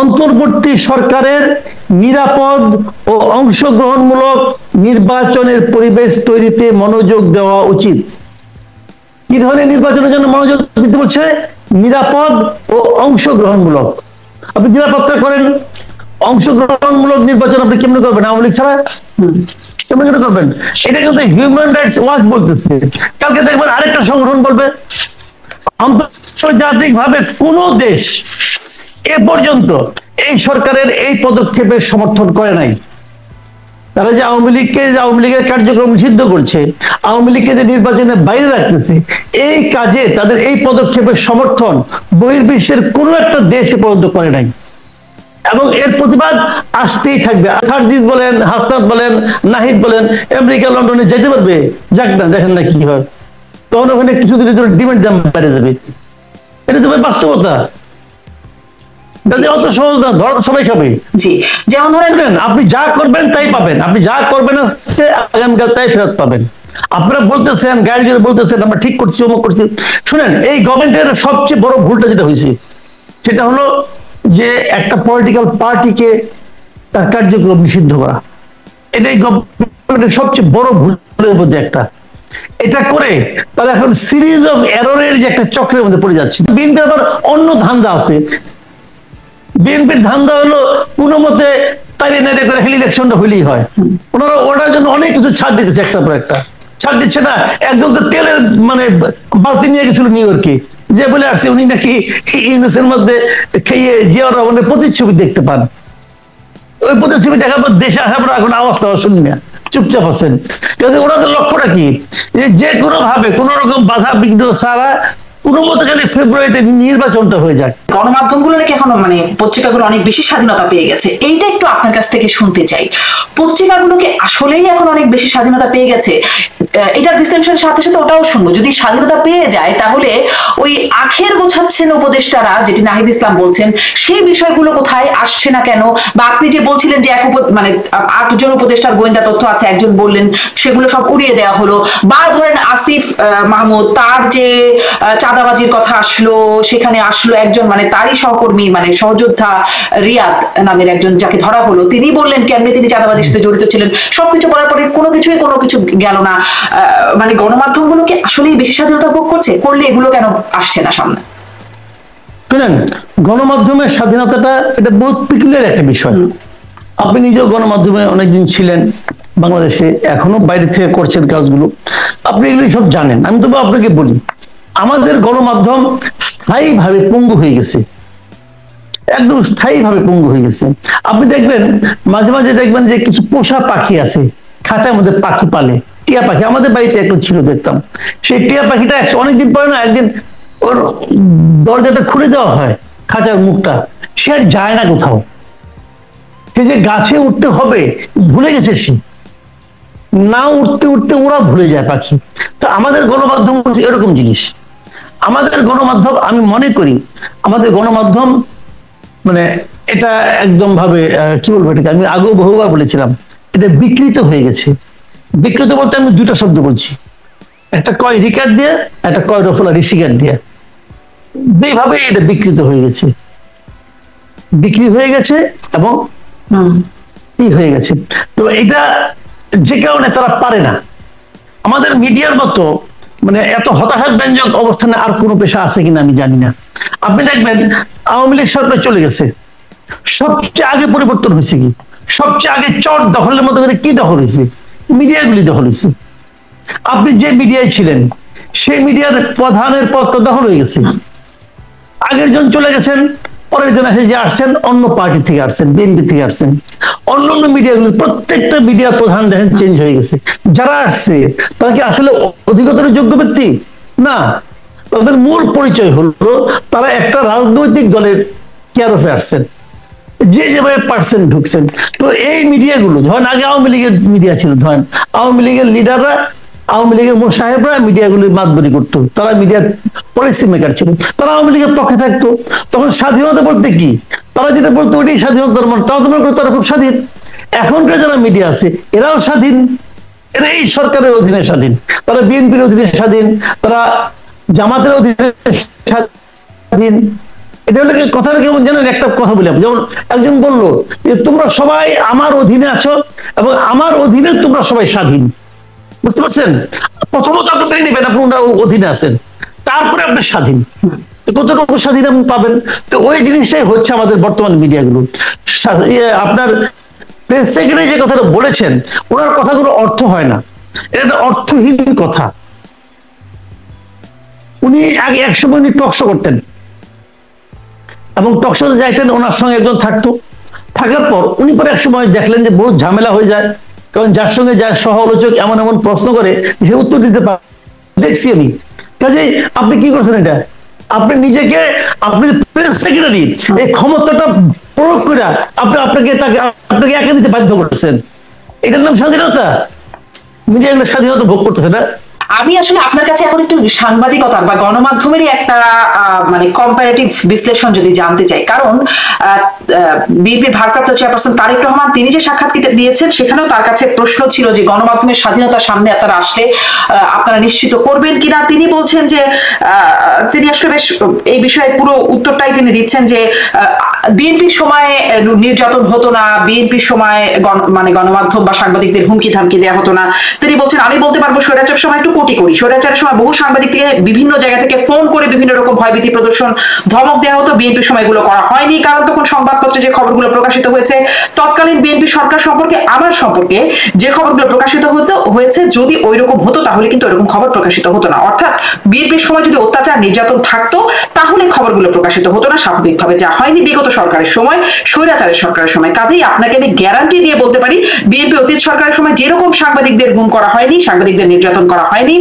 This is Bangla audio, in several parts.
অন্তর্বর্তী সরকারের নিরাপদ ও অংশগ্রহণমূলক নির্বাচনের পরিবেশ তৈরিতে মনোযোগ দেওয়া উচিত। কি ধরনের নির্বাচনের জন্য মনোযোগ দিতে বলছে? নিরাপদ ও অংশগ্রহণমূলক। আপনি নিরাপত্তা করেন, অংশগ্রহণমূলক নির্বাচন আপনি কেমনে করবেন? আওয়ামী লীগ ছাড়া কেমন করে করবেন? এটা কিন্তু হিউম্যান রাইটস ওয়াচ বলতেছে। কালকে দেখবেন আরেকটা সংগঠন বলবে। আন্তর্জাতিক ভাবে কোন দেশ এ পর্যন্ত এই সরকারের এই পদক্ষেপের সমর্থন করে নাই। তারা যে আওয়ামী লীগের কার্যক্রম নিষিদ্ধ করছে, আওয়ামী লীগকে যে নির্বাচনের বাইরে রাখতেছে, এই কাজে তাদের এই পদক্ষেপের সমর্থন বহির্বিশ্বের কোন একটা দেশ এ পর্যন্ত করে নাই, এবং এর প্রতিবাদ আসতেই থাকবে। সার্জিস বলেন, হাসনাত বলেন, নাহিদ বলেন, আমেরিকা লন্ডনে যেতে পারবে, যাক না, দেখেন না কি হয়। তখন ওখানে কিছুদিনের জন্য ডিমান্ড দাম বেড়ে যাবে। এটা তো বাস্তবতা। অত সহজ না, ধর সবাই খাবে। জি, যেমন ধরেন আপনি যা করবেন তাই পাবেন, আপনি যা করবেন আগামীকাল তাই ফেরত পাবেন। আপনারা বলতেছেন, গাড়ি জোরে বলতেছেন আমরা ঠিক করছি, অমুক করছি। শুনেন, এই গভর্নমেন্টের সবচেয়ে বড় ভুলটা যেটা হয়েছে সেটা হলো যে একটা পলিটিক্যাল পার্টিকে তার কার্যক্রম নিষিদ্ধ করা। এটাই গভর্নমেন্টের সবচেয়ে বড় ভুলের মধ্যে একটা। এটা করে তারা এখন সিরিজ অফ এররের যে একটা চক্রের মধ্যে পড়ে যাচ্ছে। বিএনপির আবার অন্য ধান্দা আছে। বিএনপির ধান্দা হলো কোনো মতে তাইলে নাইলে করে ইলেকশনটা হইলেই হয়। ওনারা ওটার জন্য অনেক কিছু ছাড় দিতেছে, একটা পর একটা ছাড় দিচ্ছে না। একদম তো তেলের মানে বালতি নিয়ে গেছিল নিউ ইয়র্কে, যে বলে আসছে উনি নাকি ইউনুসের মধ্যে খেয়ে জিয়াউর রহমানের প্রতিচ্ছবি দেখতে পান। ওই প্রতিচ্ছবি দেখার পর দেশে আসার পর এখন আওয়াজ টাওয়াজ শুনি না, চুপচাপ আছেন। কিন্তু ওনাদের লক্ষ্যটা কি? যে কোনো ভাবে কোন রকম বাধা বিঘ্ন ছাড়া কোনো মতো খালি ফেব্রুয়ারিতে নির্বাচনটা হয়ে যায়। গণমাধ্যমগুলো নাকি এখন মানে পত্রিকাগুলো অনেক বেশি স্বাধীনতা পেয়ে গেছে, এইটা একটু আপনার কাছ থেকে শুনতে চাই। পত্রিকাগুলোকে আসলেই এখন অনেক বেশি স্বাধীনতা পেয়ে গেছে? এটার বিশ্লেষণের সাথে সাথে ওটাও শুনবো, যদি স্বাধীনতা পেয়ে যায় তাহলে ওই আখের গোছাচ্ছেন উপদেষ্টারা, যেটি নাহিদ ইসলাম বলছেন, সেই বিষয়গুলো কোথায় আসছে না কেন? বা আপনি যে বলছিলেন যে মানে 8 জন উপদেষ্টার গোয়েন্দা তথ্য আছে, একজন বললেন সেগুলো সব উড়িয়ে দেওয়া হলো। বা ধরেন আসিফ মাহমুদ, তার যে চাঁদাবাজির কথা আসলো, সেখানে আসলো একজন মানে তারই সহকর্মী মানে সহযোদ্ধা রিয়াদ নামের একজন, যাকে ধরা হলো, তিনি বললেন কেমনি তিনি চাঁদাবাজির সাথে জড়িত ছিলেন। সবকিছু করার পরে কোনো কিছু গেল না। মানে গণমাধ্যমগুলো কি আসলেই বেশি স্বাধীনতা ভোগ করছে? করলে এগুলো কেন আসছে না সামনে? শুনেন, গণমাধ্যমের স্বাধীনতাটা এটা বহুত পিকুলিয়ার একটা বিষয়। আপনি নিজেও গণমাধ্যমে অনেকদিন ছিলেন বাংলাদেশে, এখনো বাইরে থেকে করছেন কাজগুলো, আপনি এগুলো সব জানেন। আমি তবু আপনাকে বলি, আমাদের গণমাধ্যম স্থায়ীভাবে পঙ্গু হয়ে গেছে, একদম স্থায়ীভাবে পঙ্গু হয়ে গেছে। আপনি দেখবেন মাঝে মাঝে দেখবেন যে কিছু পোষা পাখি আছে, খাঁচার মধ্যে পাখি পালে, টিয়া পাখি। আমাদের বাড়িতে একটা ছিল, দেখতাম। সেই টিয়া পাখিটা অনেকদিন পরে না একদিন ওর দরজাটা খুলে দেওয়া হয়, খাঁচার মুখটা, সে আর যায় না কোথাও। সে যে গাছে উঠতে হবে ভুলে গেছে, সে না উঠতে উঠতে ওরা ভুলে যায় পাখি। তো আমাদের গণমাধ্যম হচ্ছে এরকম জিনিস। আমাদের গণমাধ্যম, আমি মনে করি আমাদের গণমাধ্যম মানে এটা একদম ভাবে কি বলবো, এটাকে আমি আগেও বহুবার বলেছিলাম, এটা বিকৃত হয়ে গেছে। বিকৃত বলতে আমি দুইটা শব্দ বলছি, একটা কয় রিকার দিয়ে, একটা কয় রফলা ঋষিকার দিয়ে। দুইভাবে এটা বিকৃত হয়ে গেছে, বিক্রি হয়ে গেছে এবং হয়ে গেছে। তো এটা যে কারণে তারা পারে না। আমাদের মিডিয়ার মতো মানে এত হতাশাব্যঞ্জক অবস্থানে আর কোনো পেশা আছে কিনা আমি জানি না। আপনি দেখবেন আওয়ামী লীগ সরকার চলে গেছে, সবচেয়ে আগে পরিবর্তন হয়েছে কি? সবচেয়ে আগে চট দখলের মতো করে কি দখল হয়েছে? মিডিয়াগুলি দখল হয়েছে। আপনি যে মিডিয়ায় ছিলেন সেই মিডিয়ার প্রধানের পদ দখল হয়ে গেছে। আগের জন চলে গেছেন, পরের জন এসে যে আসছেন অন্য পার্টি থেকে আসছেন, বিএনপি থেকে আসছেন। অন্যান্য মিডিয়াগুলো প্রত্যেকটা মিডিয়ার প্রধান দেখেন চেঞ্জ হয়ে গেছে। যারা আসছে তারা কি আসলে অধিকতর যোগ্য ব্যক্তি না? তাদের মূল পরিচয় হলো তারা একটা রাজনৈতিক দলের কেয়ারফে আসছেন, যে যেভাবে পারছেন ঢুকছেন। তো এই মিডিয়াগুলো ধরেন আগে আওয়ামী লীগের মিডিয়া ছিল, ধরেন আওয়ামী লীগের লিডাররা, আওয়ামী লীগের সাহেবরা মিডিয়াগুলি মাতবরি করতো, তারা মিডিয়ার পলিসি মেকার ছিল, তারা আওয়ামী লীগের পক্ষে থাকতো। তখন স্বাধীনতা বলতে কি? তারা যেটা বলতো ওইটাই স্বাধীনতার মানে, তাও তোমার তারা খুব স্বাধীন। এখনকার যারা মিডিয়া আছে এরাও স্বাধীন, এরা এই সরকারের অধীনে স্বাধীন, তারা বিএনপির অধীনে স্বাধীন, তারা জামাতের অধীনে স্বাধীন, এটা হলো কথাটা কেমন জানেন, একটা কথা বলি, যেমন একজন বলল যে তোমরা সবাই আমার অধীনে আছো এবং আমার অধীনে তোমরা সবাই স্বাধীন। বুঝতে পারছেন? প্রথমত আপনি মেনে নেবেন আপনি ওনার অধীনে আছেন, তারপরে আপনি স্বাধীন। কতটুকু স্বাধীন আপনি পাবেন? তো ওই জিনিসটাই হচ্ছে আমাদের বর্তমান মিডিয়াগুলো। আপনার প্রেস সেক্রেটারি যে কথাটা বলেছেন, ওনার কথাগুলো অর্থ হয় না, এটা একটা অর্থহীন কথা। উনি আগে একসময় উনি টকশো করতেন এবং টকশোতে যাইতেন, ওনার সঙ্গে একজন থাকতো, থাকার পর উনি পরে একসময় দেখলেন যে বহুত ঝামেলা হয়ে যায়, কারণ যার সঙ্গে যার সহ আলোচক এমন এমন প্রশ্ন করে সে উত্তর দিতে পারে, দেখছি আমি। কাজেই আপনি কি করছেন? এটা আপনি নিজেকে, আপনি প্রেস সেক্রেটারি, এই ক্ষমতাটা প্রয়োগ করে আপনাকে একা দিতে বাধ্য করছেন। এটার নাম স্বাধীনতা? মিডিয়া এগুলো স্বাধীনতা ভোগ করতেছে না। আমি আসলে আপনার কাছে এখন একটু সাংবাদিকতার বা গণমাধ্যমেরই একটা মানে কম্পারেটিভ বিশ্লেষণ যদি জানতে চাই, কারণ বিএনপির ভারপ্রাপ্ত চেয়ারপারসন তারেক রহমান তিনি যে সাক্ষাৎ দিয়েছেন সেখানেও তার কাছে প্রশ্ন ছিল যে গণমাধ্যমের স্বাধীনতার সামনে আপনারা আসলে আপনারা নিশ্চিত করবেন কিনা। তিনি বলছেন যে তিনি আসলে বেশ এই বিষয়ে পুরো উত্তরটাই তিনি দিচ্ছেন যে বিএনপির সময় নির্যাতন হতো না, বিএনপির সময় মানে গণমাধ্যম বা সাংবাদিকদের হুমকি ধামকি দেওয়া হতো না। তিনি বলছেন আমি বলতে পারবো স্বৈরাচার সময় একটু কোটি করি, স্বৈরাচারের সময় বহু সাংবাদিক থেকে বিভিন্ন জায়গা থেকে ফোন করে বিভিন্ন রকম ভয়ভীতি প্রদর্শন ধমক দেওয়া হতো, বিএনপির সময় এগুলো করা হয়নি, কারণ তখন সংবাদপত্রে যে খবরগুলো প্রকাশিত হয়েছে তৎকালীন বিএনপি সরকার সম্পর্কে আমার সম্পর্কে যে খবরগুলো প্রকাশিত হয়েছে যদি ওই রকম হতো তাহলে কিন্তু ওইরকম খবর প্রকাশিত হতো না। অর্থাৎ বিএনপির সময় যদি অত্যাচার নির্যাতন থাকতো তাহলে খবরগুলো প্রকাশিত হতো না স্বাভাবিকভাবে, যা হয়নি বিগত সরকারের সময়, স্বৈরাচারের সরকারের সময়। কাজেই আপনাকে আমি গ্যারান্টি দিয়ে বলতে পারি বিএনপি অতীত সরকারের সময় যেরকম সাংবাদিকদের গুম করা হয়নি, সাংবাদিকদের নির্যাতন করা হয়নি,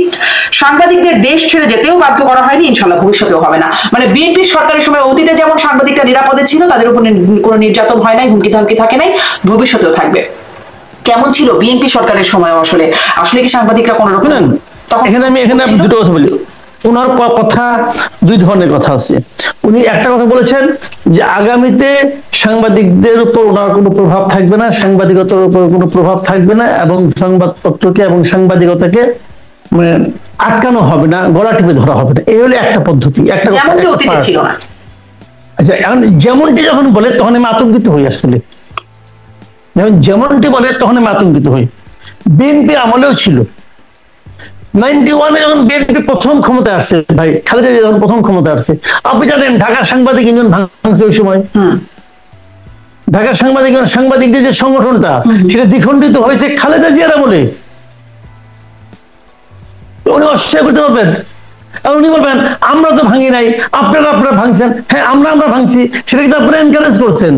সাংবাদিকদের দেশ ছেড়ে যেতেও বাধ্য করা হয়নি, ইনশাল্লাহ ভবিষ্যতেও হবে না। মানে বিএনপির সরকারের সময় অতীতে যেমন সাংবাদিকরা নিরাপদে ছিল, তাদের উপর কোনো নির্যাতন হয় নাই, হুমকি ধামকি থাকে নাই, ভবিষ্যতেও থাকবে। কেমন ছিল বিএনপি সরকারের সময়? আসলে আসলে কি সাংবাদিকরা কোনো রকম তখন? এখানে আমি দুটো কথা বলি। ওনার কথা দুই ধরনের কথা আছে। উনি একটা কথা বলেছেন যে আগামীতে সাংবাদিকদের উপর ওনার কোনো প্রভাব থাকবে না, সাংবাদিকতার উপর কোনো প্রভাব থাকবে না, এবং সংবাদপত্রকে এবং সাংবাদিকতাকে মানে আটকানো হবে না, গলা টিপে ধরা হবে না। এই হলো একটা পদ্ধতি, একটা ছিল না। আচ্ছা, এখন যেমনটি যখন বলে তখন আমি আতঙ্কিত হই। আসলে যেমনটি বলে তখন আমি আতঙ্কিত হই। বিএনপি আমলেও ছিল, 91-এ যখন বিএনপি প্রথম ক্ষমতায় আসছে, ভাই খালেদা জিয়া যখন প্রথম ক্ষমতায় আসছে, আপনি জানেন ঢাকা সাংবাদিক ইউনিয়ন ভাঙছে ওই সময়। ঢাকা সাংবাদিকদের যে সংগঠনটা সেটা দ্বিখণ্ডিত হয়েছে খালেদা জিয়ার আমলে। উনি অস্বীকার করতে পারবেন? উনি বলবেন আমরা তো ভাঙি নাই, আপনারা ভাঙছেন। হ্যাঁ, আমরা ভাঙছি, সেটা কিন্তু আপনারা এনকারেজ করছেন,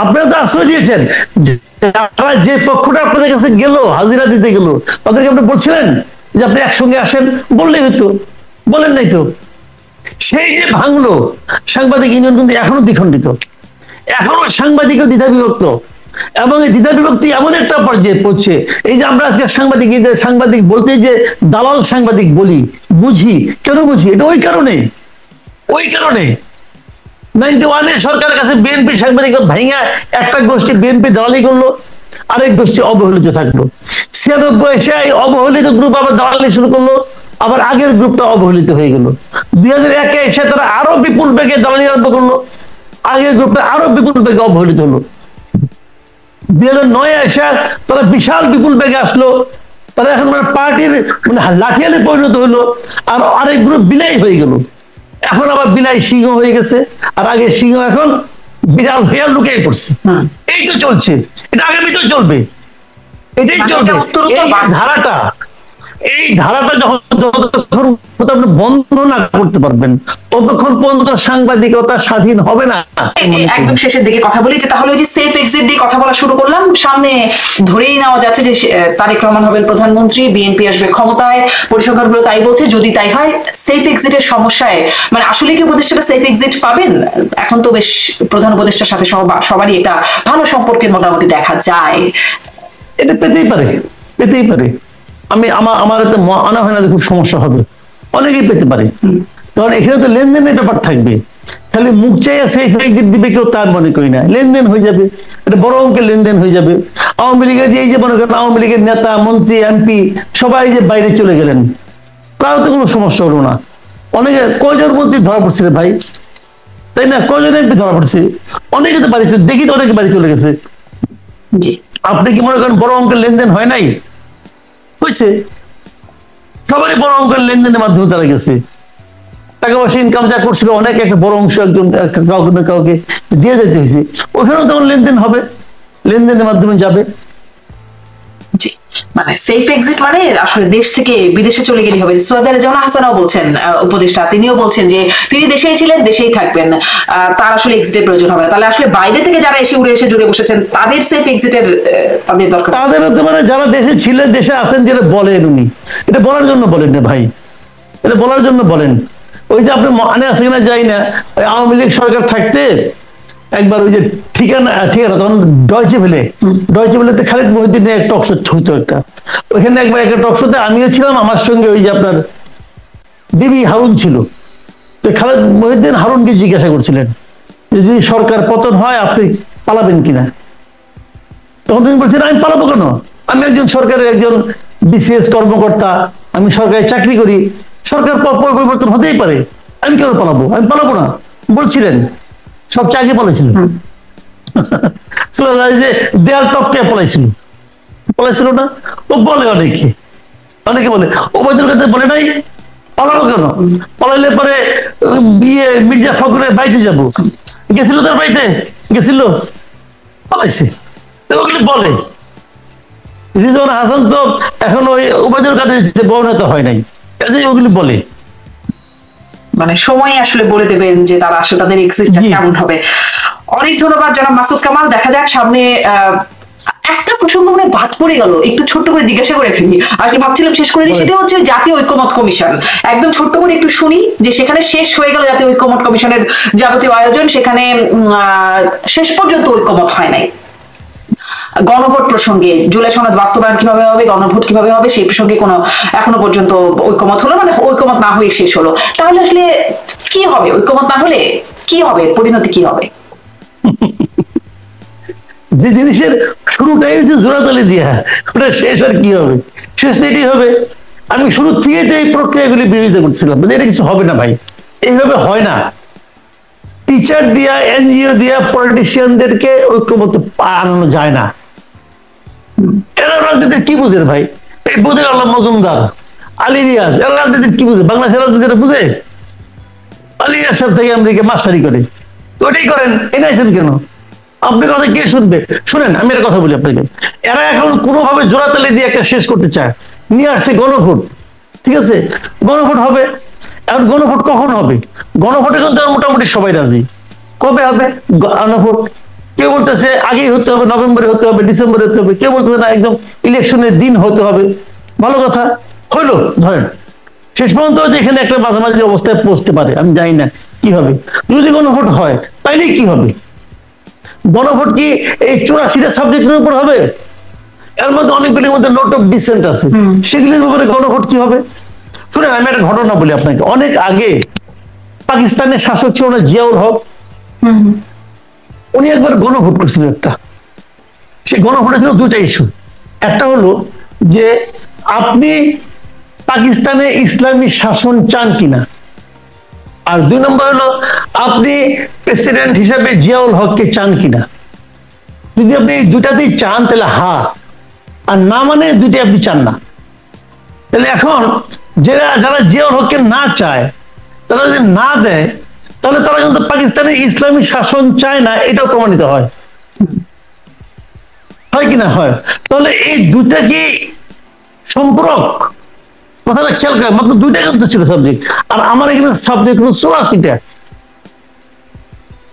আপনারা তো আশ্রয় দিয়েছেন। যে পক্ষটা আপনাদের কাছে গেল, হাজিরা দিতে গেল, তাদেরকে আপনি বলছিলেন যে আপনি একসঙ্গে আসেন, বললেই হইতো, বলেন নাই তো। সেই যে ভাঙলো সাংবাদিক ইউনিয়ন কিন্তু এখনো দ্বিখণ্ডিত, এখনো সাংবাদিকও দ্বিধা বিভক্ত, এবং এই দ্বিধা বিভক্তি এমন একটা পর্যায়ে পড়ছে, এই যে আমরা আজকে সাংবাদিক বলতে যে দালাল সাংবাদিক বলি, বুঝি কেন বুঝি? এটা ওই কারণে 91-এ সরকারের কাছে বিএনপি সাংবাদিক ভাইঙা একটা গোষ্ঠী বিএনপি দালালি করলো, আরেক গোষ্ঠী অবহেলিত থাকলো। 96 এসে অবহেলিত গ্রুপ আবার দালালি শুরু করলো, আবার আগের গ্রুপটা অবহেলিত হয়ে গেল। 2001-এ এসে তারা আরো বিপুল বেগে দালালি আরম্ভ করলো, আগের গ্রুপটা আরো বিপুল বেগে অবহেলিত হলো। 2009-এ এসে তারা বিশাল বিপুল বেগে আসলো, তারা এখন মানে পার্টির মানে লাঠিয়ালে পরিণত হলো, আর আরেক গ্রুপ বিলাই হয়ে গেল। এখন আবার বিলাই সিংহ হয়ে গেছে, আর আগে সিংহ এখন বিড়াল হইয়া লুকিয়ে পড়ছে। এই তো চলছে, এটা আগামীতেও চলবে, এটাই চলবে। এই ধারাটা যতক্ষণ আপনি বন্ধ না করতে পারবেন ততক্ষণ পর্যন্ত সাংবাদিকতা স্বাধীন হবে না। একদম শেষের দিকে কথা বলি যে তাহলে ওই যে সেফ এক্সিট দিয়ে কথা বলা শুরু করলাম, সামনে ধরেই নেওয়া যাচ্ছে যে তারেক রহমান হবেন প্রধানমন্ত্রী, বিএনপি আসবে ক্ষমতায়, পরিসংখ্যানগুলো তাই বলছে। যদি তাই হয়, সেফ এক্সিটের সমস্যায় মানে আসলে কি উপদেষ্টারা সেফ এক্সিট পাবেন? এখন তো বেশ প্রধান উপদেষ্টার সাথে সবারই একটা ভালো সম্পর্কের মোটামুটি দেখা যায়। এটা পেতেই পারে। আমার এতে মনে হয় না খুব সমস্যা হবে, অনেকেই পেতে পারে, কারণ এখানে তো লেনদেনের ব্যাপার থাকবে। খালি মুখ চাইয়া সেফ এক্সিট দিবে কেউ তার মনে করি না, লেনদেন হয়ে যাবে, এটা বড় অঙ্কের লেনদেন হয়ে যাবে। আওয়ামী লীগের এই যে মনে করেন আওয়ামী লীগের নেতা, মন্ত্রী, এমপি সবাই যে বাইরে চলে গেলেন, কারো তো কোনো সমস্যা হলো না। অনেকে কয়জন মন্ত্রী ধরা পড়ছে ভাই, তাই না? কয়জন এমপি ধরা পড়ছে, অনেকে তো বাড়ি চলে, দেখি তো অনেকে বাড়ি চলে গেছে। জি। আপনি কি মনে করেন বড় অঙ্কের লেনদেন হয় নাই? হয়েছে, সবারই বড় অঙ্কের লেনদেনের মাধ্যমে তারা গেছে। টাকা পয়সা ইনকাম যা করছিল অনেক, একটা বড় অংশ একজন কাউকে না কাউকে দিয়ে যেতে হয়েছে, ওখানেও তখন লেনদেন হবে, লেনদেনের মাধ্যমে যাবে। জি, মানে সেফ এক্সিট মানে আসলে দেশ থেকে বিদেশে চলে গেলে হবে। সৈয়দ রেজওয়ানা হাসানও বলছেন, উপদেষ্টা, তিনিও বলছেন যে তিনি দেশেই ছিলেন, দেশেই থাকবেন, তার আসলে এক্সিটের প্রয়োজন হবে না। তাহলে আসলে বাইরে থেকে যারা এসে উড়ে এসে জুড়ে বসেছেন তাদের সেফ এক্সিটের তাদের দরকার। তাদের হতে মানে যারা দেশে ছিলেন, দেশে আছেন, যেটা বলেন উনি, এটা বলার জন্য বলেন না ভাই, এটা বলার জন্য বলেন। ওই যে আপনি মানে আছে কিনা যাই না, ওই আওয়ামী লীগ সরকার থাকতে একবার ওই যে ঠিকানা তখন ডয়চে ভেলেতে খালিদ মহিউদ্দিনের একটা টক শো হইতো একটা, ওইখানে একবার একটা টক শোতে আমিও ছিলাম, আমার সঙ্গে ওই যে আপনার বিবি হারুন ছিল। তো খালিদ মহিউদ্দিন হারুনকে জিজ্ঞাসা করছিলেন যে যদি সরকার পতন হয় আপনি পালাবেন কিনা। তখন তুমি বলছেন আমি পালাবো কেন, আমি একজন সরকারের একজন বিসিএস কর্মকর্তা, আমি সরকারি চাকরি করি, সরকার পরিবর্তন হতেই পারে, আমি কেন পালাবো, আমি পালাবো না বলছিলেন। সবচেয়ে আগে পালাইছিলেন যে দেয়াল টপকে পলাইছিল না, ও বলে অনেকে, অনেকে বলে ওবায়দুল কাদের বলে নাই পালাবো কেন, পালাইলে পরে বিয়ে মির্জা ফখরের বাড়িতে যাব, গেছিল তার বাড়িতে, গেছিল, পালাইছে, ওগুলি বলে। রিজওয়ানা হাসান তো এখন ওই ওবায়দুল কাদের বর্ণনা হয় নাই, কাজেই ওগুলি বলে। মানে সময় আসলে বলে দেবেন যে তারা আসলে তাদের এক্সিটটা কেমন হবে। অনেক ধন্যবাদ জনাব মাসুদ কামাল। দেখা যাক সামনে। একটা প্রসঙ্গ মানে বাদ পড়ে গেল, একটু ছোট্ট করে জিজ্ঞাসা করে ফেলি, আসলে ভাবছিলাম শেষ করে দিই। সেটা হচ্ছে জাতীয় ঐক্যমত কমিশন। একদম ছোট্ট করে একটু শুনি যে সেখানে শেষ হয়ে গেল জাতীয় ঐক্যমত কমিশনের যাবতীয় আয়োজন, সেখানে শেষ পর্যন্ত ঐক্যমত হয় নাই। গণভোট প্রসঙ্গে জুলাই সনদ বাস্তবায়ন কিভাবে হবে, গণভোট কিভাবে হবে, সেই প্রসঙ্গে কোনো এখনো পর্যন্ত ঐক্যমত হলো, মানে ঐক্যমত না হয়ে শেষ হলো। তাহলে আসলে কি হবে, ঐক্যমত না হলে কি হবে, পরিণতি কি হবে? যে জিনিসের শুরুটাই হচ্ছে জোড়াতালি দিয়া, ওটা শেষ আর কি হবে, শেষ তো এটাই হবে। আমি শুরু থেকে তো এই প্রক্রিয়াগুলি বিরোধিতা করছিলাম, এটা কিছু হবে না ভাই, এইভাবে হয় না। টিচার দিয়া, এনজিও দিয়া পলিটিশিয়ানদেরকে ঐক্যমত আনানো যায় না। এরা রাজনীতির কি বুঝেন ভাই? এই বুঝেন আল্লাহ মজুমদার, আলী রিয়াজ, এরা রাজনীতির কি বুঝে? বাংলাদেশের রাজনীতিটা বুঝে? আলী রিয়াজ সাহেব থেকে আমেরিকা মাস্টারি করে, ওটাই করেন, এনেছেন কেন? আপনার কথা কে শুনবে? শুনেন, আমি একটা কথা বলি আপনাকে, এরা এখন কোনোভাবে জোড়াতালি দিয়ে একটা শেষ করতে চায়, নিয়ে আসছে গণভোট। ঠিক আছে, গণভোট হবে। এখন গণভোট কখন হবে? গণভোটে কিন্তু মোটামুটি সবাই রাজি। কবে হবে গণভোট? কেউ বলতেছে আগেই হতে হবে, নভেম্বরে হতে হবে, ডিসেম্বরে হতে হবে, কেউ বলতেছে না একদম ইলেকশনের দিন হতে হবে। ভালো কথা, হইলো ধরেন, শেষ পর্যন্ত এখানে একটা মাঝামাঝি অবস্থায় পৌঁছতে পারে, আমি জানি না কি হবে। যদি গণভোট হয় তাইলে কি হবে? গণভোট কি এই 84টা সাবজেক্টের উপর হবে? এর মধ্যে অনেকগুলির মধ্যে নোট অফ ডিসেন্ট আছে, সেগুলির ব্যাপারে গণভোট কি হবে? শুনে আমি একটা ঘটনা বলি আপনাকে। অনেক আগে পাকিস্তানের শাসক ছিল না জিয়াউল হক, উনি একবার গণভোট করছিল একটা। সেই গণভোটে ছিল দুইটা ইস্যু। একটা হলো যে আপনি পাকিস্তানে ইসলামী শাসন চান কিনা, আর 2 নম্বর হলো আপনি প্রেসিডেন্ট হিসেবে জিয়াউল হককে চান কিনা। যদি আপনি এই দুটাতেই চান তাহলে হা, আর না মানে দুইটাই আপনি চান না। তাহলে এখন যারা জিয়াউল হককে না চায়, তারা যদি না দেয়, তাহলে তারা কিন্তু পাকিস্তানের ইসলামী শাসন চায় না, এটাও প্রমাণিত হয়। হয় কিনা? হয়। তাহলে এই দুইটা কি সম্পর্ক? কথাটা খেয়াল করে, মাত্র 2টা কিন্তু ছিল সাবজেক্ট, আর আমার এখানে সাবজেক্ট হলো 84টা।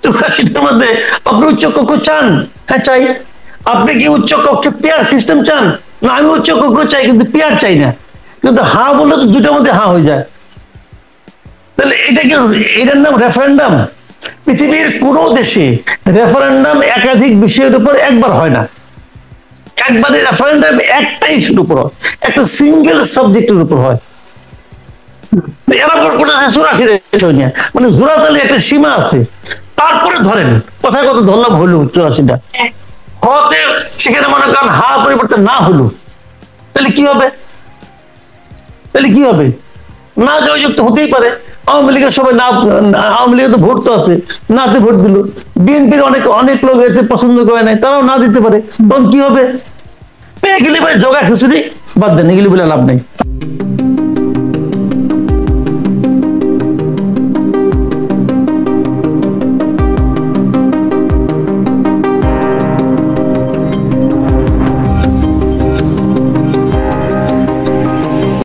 84টার মধ্যে আপনি উচ্চ কক্ষ চান? হ্যাঁ চাই। আপনি কি উচ্চ কক্ষে পেয়ার সিস্টেম চান? না, আমি উচ্চ কক্ষ চাই কিন্তু পেয়ার চাই না। কিন্তু হা বললে তো দুটার মধ্যে হা হয়ে যায়। তাহলে এটা কি, এটার নাম রেফারেন্ডাম? পৃথিবীর কোন দেশে রেফারেন্ডাম একাধিক বিষয়ের উপর একবার হয় না। একবারে রেফারেন্ডাম একটা ইস্যুর উপর হয়, একটা সিঙ্গেল সাবজেক্টের উপর হয়। মানে জোড়াতালি একটা সীমা আছে। তারপরে ধরেন কথায় কত ধরলাম, হলো 84টা হতে, সেখানে মনে করেন হা পরিবর্তে না হলো, তাহলে কি হবে? তাহলে কি হবে? না জয়যুক্ত হতেই পারে। আওয়ামী লীগের সবাই না, আওয়ামী লীগের তো ভোট তো আছে, নাতে ভোট দিল, বিএনপির অনেক অনেক লোক এতে পছন্দ করে নাই, তারাও না দিতে পারে, তখন কি হবে? পেয়ে গেলে ভাই জগা খিচুড়ি, বাদ দেন, এগুলি বলে লাভ নেই।